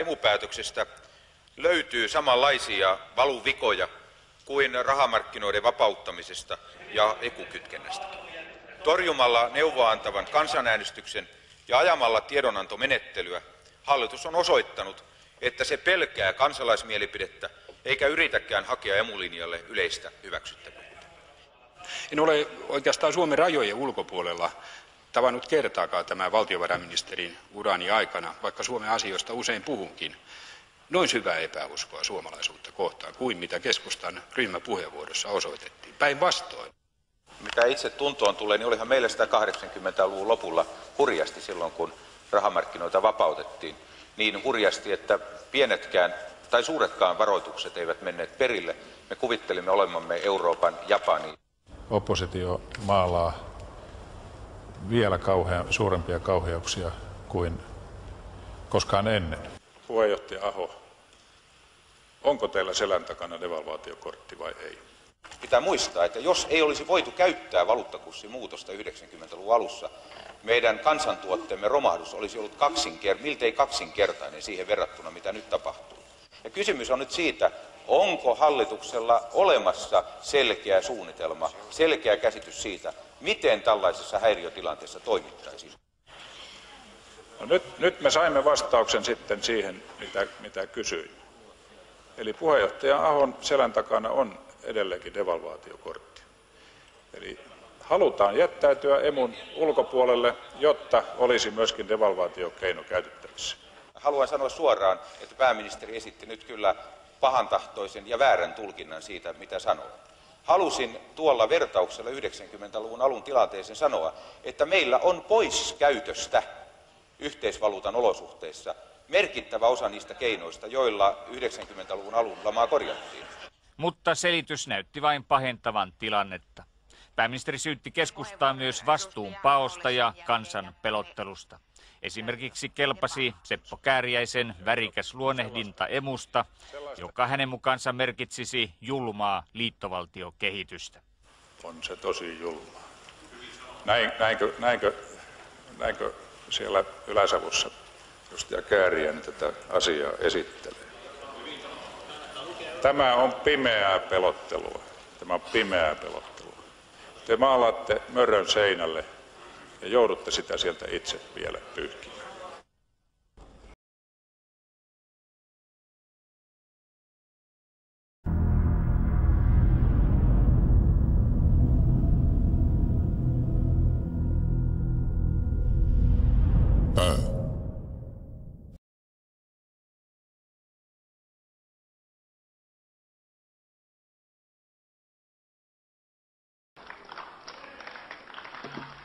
Emupäätöksestä löytyy samanlaisia valuvikoja kuin rahamarkkinoiden vapauttamisesta ja EKU-kytkennästäkin. Torjumalla neuvoa antavan kansanäänestyksen ja ajamalla tiedonantomenettelyä hallitus on osoittanut, että se pelkää kansalaismielipidettä eikä yritäkään hakea emulinjalle yleistä hyväksyttävyyttä. En ole oikeastaan Suomen rajojen ulkopuolella tavannut kertaakaan tämän valtiovarainministerin urani aikana, vaikka Suomen asioista usein puhunkin, noin syvää epäuskoa suomalaisuutta kohtaan kuin mitä keskustan ryhmäpuheenvuorossa osoitettiin. Päinvastoin. Mitä itse tuntoon tulee, niin olihan meillä sitä 80-luvun lopulla hurjasti silloin, kun rahamarkkinoita vapautettiin. Niin hurjasti, että pienetkään tai suuretkaan varoitukset eivät menneet perille. Me kuvittelimme olemamme Euroopan Japani. Oppositio maalaa vielä suurempia kauheuksia kuin koskaan ennen. Puheenjohtaja Aho, onko teillä selän takana devalvaatiokortti vai ei? Pitää muistaa, että jos ei olisi voitu käyttää valuuttakurssin muutosta 90-luvun alussa, meidän kansantuotteemme romahdus olisi ollut miltei kaksinkertainen siihen verrattuna, mitä nyt tapahtuu. Ja kysymys on nyt siitä, onko hallituksella olemassa selkeä suunnitelma, selkeä käsitys siitä, miten tällaisessa häiriötilanteessa toimittaisiin. No nyt me saimme vastauksen sitten siihen, mitä kysyin. Eli puheenjohtaja Ahon selän takana on edelleenkin devalvaatiokortti. Eli halutaan jättäytyä emun ulkopuolelle, jotta olisi myöskin devalvaatiokeino käytettävissä. Haluan sanoa suoraan, että pääministeri esitti nyt kyllä pahantahtoisen ja väärän tulkinnan siitä, mitä sanoo. Halusin tuolla vertauksella 90-luvun alun tilanteeseen sanoa, että meillä on pois käytöstä yhteisvaluutan olosuhteissa merkittävä osa niistä keinoista, joilla 90-luvun alun lamaa korjattiin. Mutta selitys näytti vain pahentavan tilannetta. Pääministeri syytti keskustaa myös vastuunpaosta ja kansan pelottelusta. Esimerkiksi kelpasi Seppo Kääriäisen värikäs luonnehdinta emusta, joka hänen mukaansa merkitsisi julmaa liittovaltiokehitystä. On se tosi julmaa. Näinkö siellä Ylä-Savossa edustaja Kääriäinen tätä asiaa esittelee? Tämä on pimeää pelottelua. Tämä on pimeää pelottelua. Te maalaatte mörön seinälle ja joudutte sitä sieltä itse vielä pyyhkimään.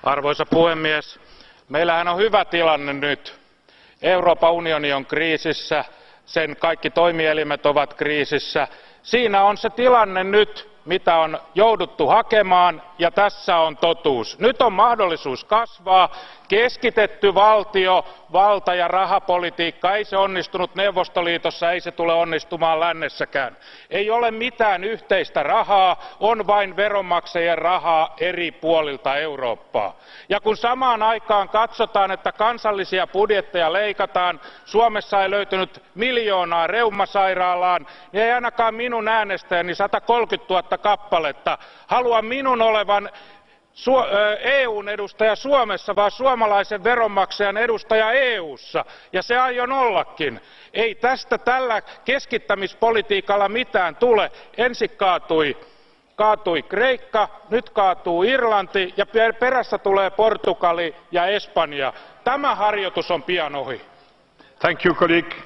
Arvoisa puhemies, meillähän on hyvä tilanne nyt. Euroopan unioni on kriisissä, sen kaikki toimielimet ovat kriisissä. Siinä on se tilanne nyt, mitä on jouduttu hakemaan, ja tässä on totuus. Nyt on mahdollisuus kasvaa. Keskitetty valtio, valta- ja rahapolitiikka, ei se onnistunut Neuvostoliitossa, ei se tule onnistumaan lännessäkään. Ei ole mitään yhteistä rahaa, on vain veronmaksajien rahaa eri puolilta Eurooppaa. Ja kun samaan aikaan katsotaan, että kansallisia budjetteja leikataan, Suomessa ei löytynyt miljoonaa reumasairaalaan, niin ei ainakaan minun äänestäjäni 130 000 kappaletta halua minun olevan EUn edustaja Suomessa, vaan suomalaisen veronmaksajan edustaja EUssa, ja se aion ollakin. Ei tästä tällä keskittämispolitiikalla mitään tule. Ensin kaatui Kreikka, nyt kaatuu Irlanti ja perässä tulee Portugali ja Espanja. Tämä harjoitus on pian ohi. Thank you, colleague.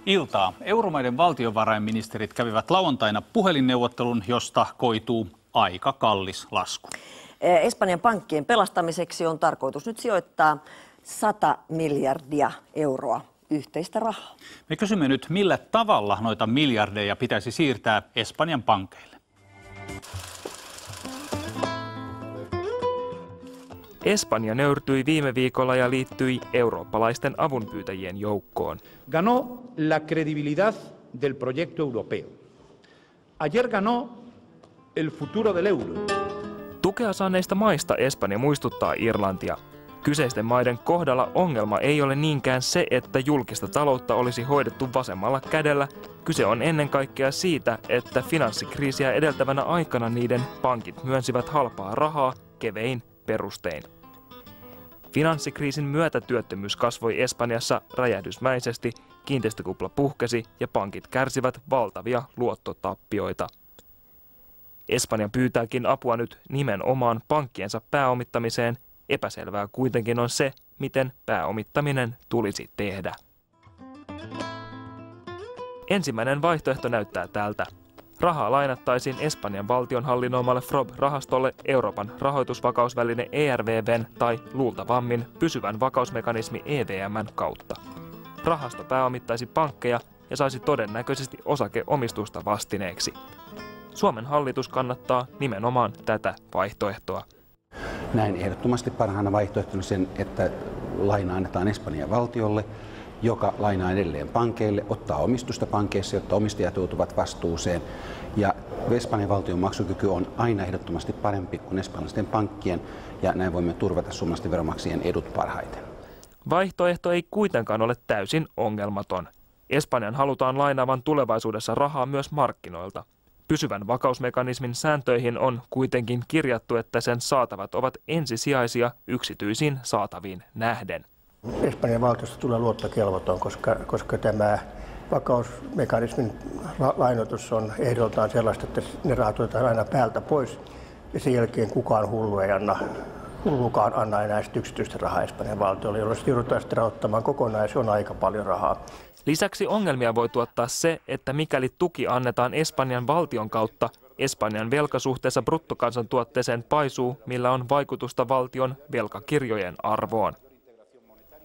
Iltaa. Euromaiden valtiovarainministerit kävivät lauantaina puhelinneuvottelun, josta koituu aika kallis lasku. Espanjan pankkien pelastamiseksi on tarkoitus nyt sijoittaa 100 miljardia euroa yhteistä rahaa. Me kysymme nyt, millä tavalla noita miljardeja pitäisi siirtää Espanjan pankeille. Espanja nöyrtyi viime viikolla ja liittyi eurooppalaisten avunpyytäjien joukkoon. Ganó la credibilidad del proyecto europeo. Ayer ganó el futuro del euro. Tukea saaneista maista Espanja muistuttaa Irlantia. Kyseisten maiden kohdalla ongelma ei ole niinkään se, että julkista taloutta olisi hoidettu vasemmalla kädellä. Kyse on ennen kaikkea siitä, että finanssikriisiä edeltävänä aikana niiden pankit myönsivät halpaa rahaa kevein perustein. Finanssikriisin myötä työttömyys kasvoi Espanjassa räjähdysmäisesti, kiinteistökupla puhkesi ja pankit kärsivät valtavia luottotappioita. Espanja pyytääkin apua nyt nimenomaan pankkiensa pääomittamiseen. Epäselvää kuitenkin on se, miten pääomittaminen tulisi tehdä. Ensimmäinen vaihtoehto näyttää tältä. Rahaa lainattaisiin Espanjan valtion hallinnoimalle FROB-rahastolle Euroopan rahoitusvakausväline ERVV:n tai luultavammin pysyvän vakausmekanismi EVM:n kautta. Rahasto pääomittaisi pankkeja ja saisi todennäköisesti osakeomistusta vastineeksi. Suomen hallitus kannattaa nimenomaan tätä vaihtoehtoa. Näin ehdottomasti parhaana vaihtoehtona sen, että laina annetaan Espanjan valtiolle, joka lainaa edelleen pankeille, ottaa omistusta pankeissa, jotta omistajat joutuvat vastuuseen. Ja Espanjan valtion maksukyky on aina ehdottomasti parempi kuin espanjalaisten pankkien, ja näin voimme turvata suomalaisten veronmaksajien edut parhaiten. Vaihtoehto ei kuitenkaan ole täysin ongelmaton. Espanjan halutaan lainaavan tulevaisuudessa rahaa myös markkinoilta. Pysyvän vakausmekanismin sääntöihin on kuitenkin kirjattu, että sen saatavat ovat ensisijaisia yksityisiin saataviin nähden. Espanjan valtiosta tulee luottokelvoton, koska tämä vakausmekanismin lainoitus on ehdoltaan sellaista, että ne rahat otetaan aina päältä pois ja sen jälkeen kukaan hullukaan anna enää yksityistä rahaa Espanjan valtiolle, jolloin sitten joudutaan sitten rahoittamaan kokonaan ja se on aika paljon rahaa. Lisäksi ongelmia voi tuottaa se, että mikäli tuki annetaan Espanjan valtion kautta, Espanjan velka suhteessa bruttokansantuotteeseen paisuu, millä on vaikutusta valtion velkakirjojen arvoon.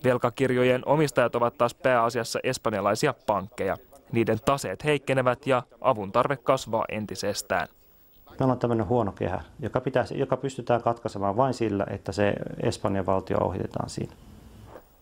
Velkakirjojen omistajat ovat taas pääasiassa espanjalaisia pankkeja. Niiden taseet heikkenevät ja avun tarve kasvaa entisestään. Meillä on tämmöinen huono kehä, joka pystytään katkaisemaan vain sillä, että se Espanjan valtio ohitetaan siinä.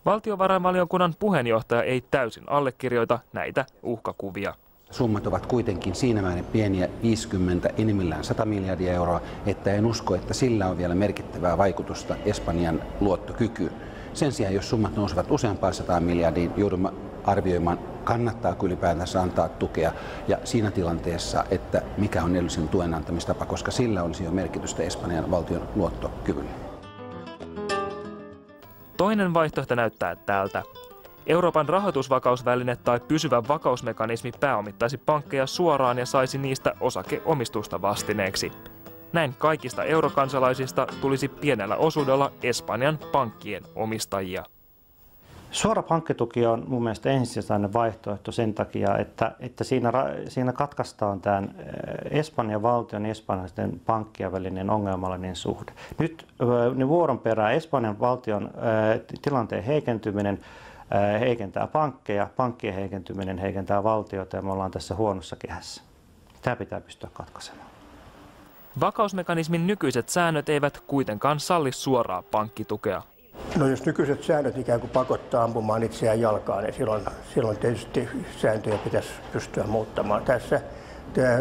Valtiovarainvaliokunnan puheenjohtaja ei täysin allekirjoita näitä uhkakuvia. Summat ovat kuitenkin siinä määrin pieniä, 50, enimmillään 100 miljardia euroa, että en usko, että sillä on vielä merkittävää vaikutusta Espanjan luottokykyyn. Sen sijaan, jos summat nousevat useampaan 100 miljardiin, joudumme arvioimaan, kannattaako ylipäätänsä antaa tukea ja siinä tilanteessa, että mikä on edellisen tuen antamistapa, koska sillä olisi jo merkitystä Espanjan valtion luottokyvylle. Toinen vaihtoehto näyttää tältä. Euroopan rahoitusvakausväline tai pysyvä vakausmekanismi pääomittaisi pankkeja suoraan ja saisi niistä osakeomistusta vastineeksi. Näin kaikista eurokansalaisista tulisi pienellä osuudella Espanjan pankkien omistajia. Suora pankkituki on mun mielestä ensisijainen vaihtoehto sen takia, että siinä katkaistaan tämän Espanjan valtion ja espanjalaisten pankkien välinen ongelmallinen suhde. Nyt vuoron perään Espanjan valtion tilanteen heikentyminen heikentää pankkeja, pankkien heikentyminen heikentää valtiota ja me ollaan tässä huonossa kehässä. Tämä pitää pystyä katkaisemaan. Vakausmekanismin nykyiset säännöt eivät kuitenkaan salli suoraa pankkitukea. No jos nykyiset säännöt ikään kuin pakottaa ampumaan itseään jalkaan, niin silloin tietysti sääntöjä pitäisi pystyä muuttamaan. Tässä tämä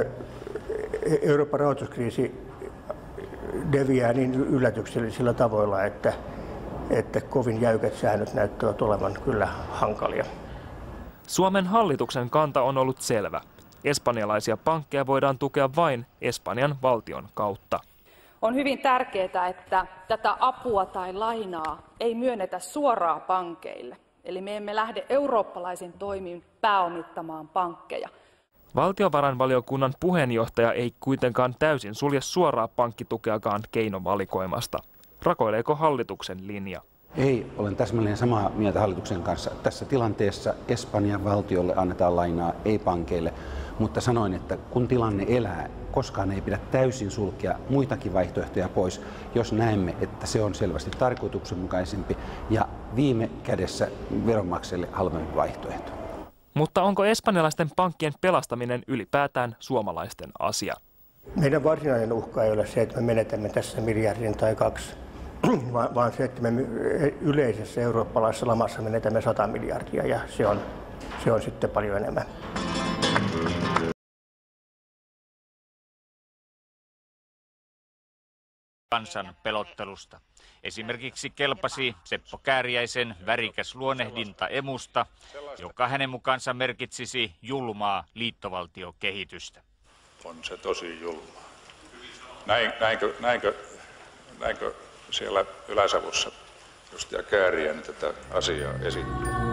Euroopan rahoituskriisi deviää niin yllätyksellisillä tavoilla, että kovin jäykät säännöt näyttävät olevan kyllä hankalia. Suomen hallituksen kanta on ollut selvä. Espanjalaisia pankkeja voidaan tukea vain Espanjan valtion kautta. On hyvin tärkeää, että tätä apua tai lainaa ei myönnetä suoraan pankeille. Eli me emme lähde eurooppalaisin toimin pääomittamaan pankkeja. Valtiovarainvaliokunnan puheenjohtaja ei kuitenkaan täysin sulje suoraa pankkitukeakaan keinovalikoimasta. Rakoileeko hallituksen linja? Ei, olen täsmälleen samaa mieltä hallituksen kanssa. Tässä tilanteessa Espanjan valtiolle annetaan lainaa, ei pankeille. Mutta sanoin, että kun tilanne elää, koskaan ei pidä täysin sulkea muitakin vaihtoehtoja pois, jos näemme, että se on selvästi tarkoituksenmukaisempi ja viime kädessä veronmaksajille halvempi vaihtoehto. Mutta onko espanjalaisten pankkien pelastaminen ylipäätään suomalaisten asia? Meidän varsinainen uhka ei ole se, että me menetämme tässä miljardin tai 2, vaan se, että me yleisessä eurooppalaisessa lamassa menetämme 100 miljardia ja se on sitten paljon enemmän. kansan pelottelusta. Esimerkiksi kelpasi Seppo Kääriäisen värikäs luonnehdinta emusta, joka hänen mukaansa merkitsisi julmaa liittovaltiokehitystä. On se tosi julmaa. Näinkö siellä Ylä-Savossa edustaja Kääriäinen tätä asiaa esittää?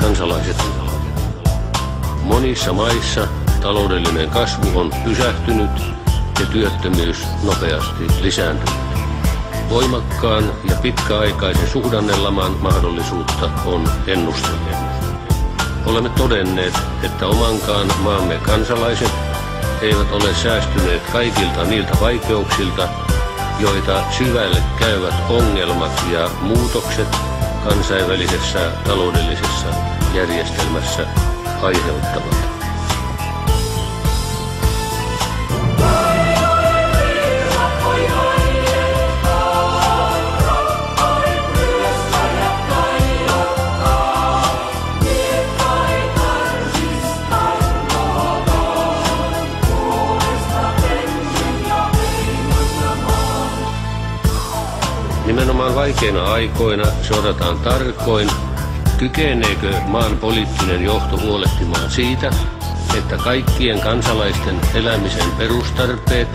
Kansalaiset. Monissa maissa taloudellinen kasvu on pysähtynyt ja työttömyys nopeasti lisääntynyt. Voimakkaan ja pitkäaikaisen suhdannelaman mahdollisuutta on ennustettu. Olemme todenneet, että omankaan maamme kansalaiset eivät ole säästyneet kaikilta niiltä vaikeuksilta, joita syvälle käyvät ongelmat ja muutokset kansainvälisessä taloudellisessa järjestelmässä aiheuttavat. Nimenomaan vaikeina aikoina seurataan tarkoin, kykeneekö maan poliittinen johto huolehtimaan siitä, että kaikkien kansalaisten elämisen perustarpeet,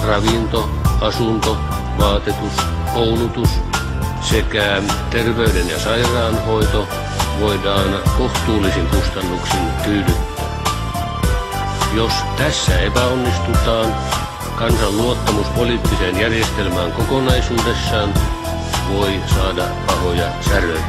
ravinto, asunto, vaatetus, koulutus sekä terveyden ja sairaanhoito voidaan kohtuullisin kustannuksin tyydyttää. Jos tässä epäonnistutaan, kansan luottamus poliittiseen järjestelmään kokonaisuudessaan voi saada pahoja säröjä.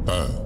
Pää.